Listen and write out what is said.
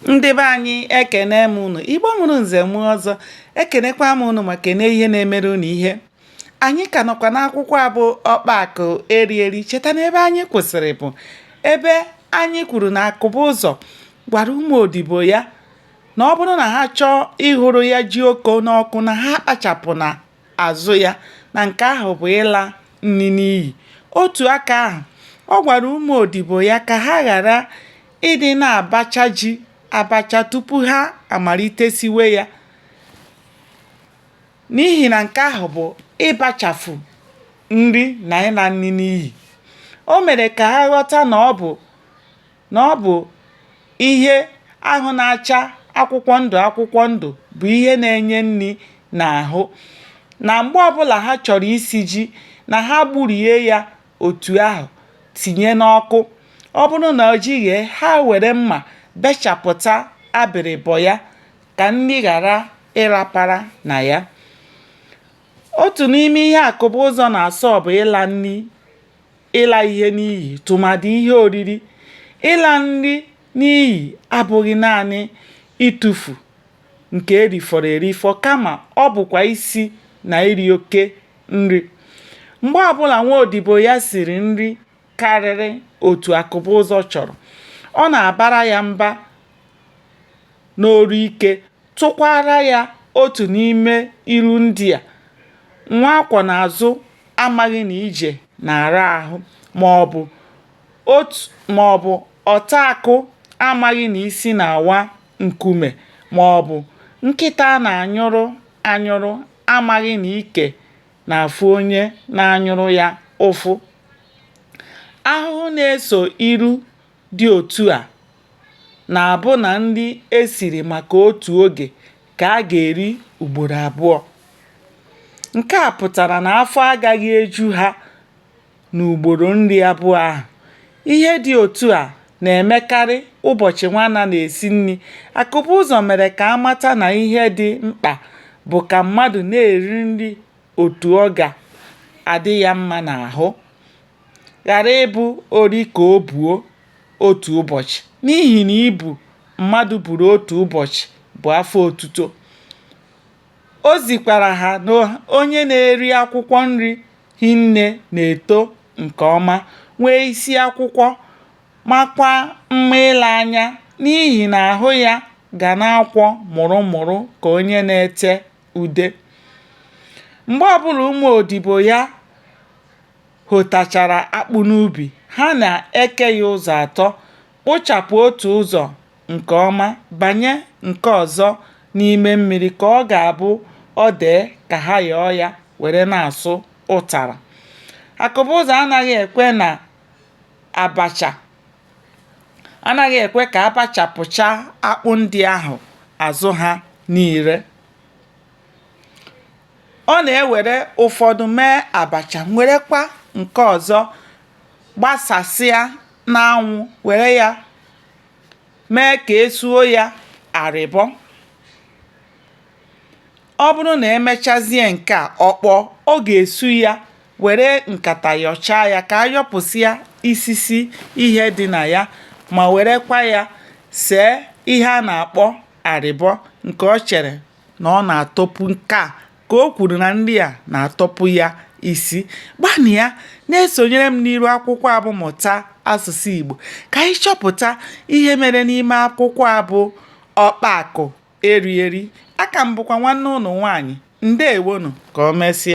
Ndị be anyị ekene m unu. Igbo mụrụ nze m ọzọ, ekenekwa m unu ma kene ihe na-emere unu ihe. Anyị ka nọkwa n'akwụkwọ a bụ Ọkpakụ Erieri. Cheta na ebe anyị kwụsịrị bụ ebe anyị kwuru na Akụbụzọ gwara ụmụ odibo ya na ọ bụrụ na ha chọọ ịhụrụ ya ji oko n'ọkụ na ha kpachapụ na azụ ya, na nke ahụ bụ ịla nri n'iyi. Otu aka ahụ, ọ gwara ụmụ odibo ya ka ha ghara ịdị na-abacha ji abacha tupu ha amalite siwe ya, n'ihi na nke ahụ bụ ịbachafu nri na ịla nri n'iyi. O mere ka ha ghọta na ọ bụ ihe ahụ na-acha akwụkwọ ndụ bụ ihe na-enye nri n'ahụ, na mgbe ọbụla ha chọrọ isi ji na ha gburie ya otu ahụ tinye n'ọkụ. Ọ bụrụ na o jighị, ha were mma bechapụta abịrịbọ ya ka nri ghara ịrapara na ya. Otu n'ime ihe Akụbụzọ na-asọ bụ ịla ihe n'iyi, tụmadị ihe oriri. Ịla nri n'iyi abụghị naanị ịtụfu nke erifọrọ erifọ, kama ọ bụkwa isi na iri oke nri. Mgbe ọbụla nwa odibo ya siri nri karịrị otu Akụbụzọ chọrọ, ọ na-abara ya mba n'olu ike, tụkwara ya otu n'ime ilu ndị a: nwa akwọ n'azụ amaghị na ije na-ara ahụ, maọbụ ọta akụ amaghị na isi na-awa nkume, maọbụ nkịta a na-anyụrụ anyụrụ amaghị na ike na-afụ onye na-anyụrụ ya ụfụ. Ahụhụ na-eso ilu dị otu a na-abụ na nri esiri maka otu oge ka a ga-eri ugboro abụọ. Nke a pụtara na afọ agaghị eju ha n'ugboro nri abụọ ahụ. Ihe dị otu a na-emekarị ụbọchị nwanna na-esi nri. Akụbụzọ mere ka a mata na ihe dị mkpa bụ ka mmadụ na-eri nri otu ọ ga-adị ya mma n'ahụ, ghara ịbụ ori ka o buo otu ụbọchị, n'ihi na ibu mmadụ buru otu ụbọchị bụ afọ otuto. O zikwara ha na onye na-eri akwụkwọ nri hinne na-eto nke ọma, nwee isi akwụkwọ, makwa mma ile anya, n'ihi na ahụ ya ga na-akwọ mụrụmụrụ ka onye na-ete ude. Mgbe ọbụla ụmụ odibo ya hotachara akpụ n'ubi, ha na-eke ya ụzọ atọ: kpochapụ otu ụzọ nke ọma, banye nke ọzọ n'ime mmiri, ka ọ ga-abụ ọ dee ka ha yọọ ya were na-asụ ụtara. Akụbụzọ anaghị ekwe ka abachapụcha akpụ ndị ahụ azụ ha niile. Ọ na-ewere ụfọdụ mee abacha, werekwa nke ọzọ gbasasịa n'anwụ, were ya mee ka esuo ya arịbọ. Ọ bụrụ na emechazie nke a ọkpọọ, ọ ga-esu ya, were nkata yọchaa ya ka a yọpụsịa isisi ihe dị na ya, ma werekwa ya see ihe a na-akpọ arịbọ, nke ọ chere na ọ na-atọpụ nke a, ka o kwuru na nri a na-atọpụ ya isi. Gbanịa na-esonyere m n'iru akwụkwọ a bụ Mụta Asụsụ Igbo, ka anyị chọpụta ihe mere n'ime akwụkwọ a bụ Ọkpakụ Erieri. Aka m bụkwa nwanne ụnụ nwaanyị. Ndewonu, ka o mesịa.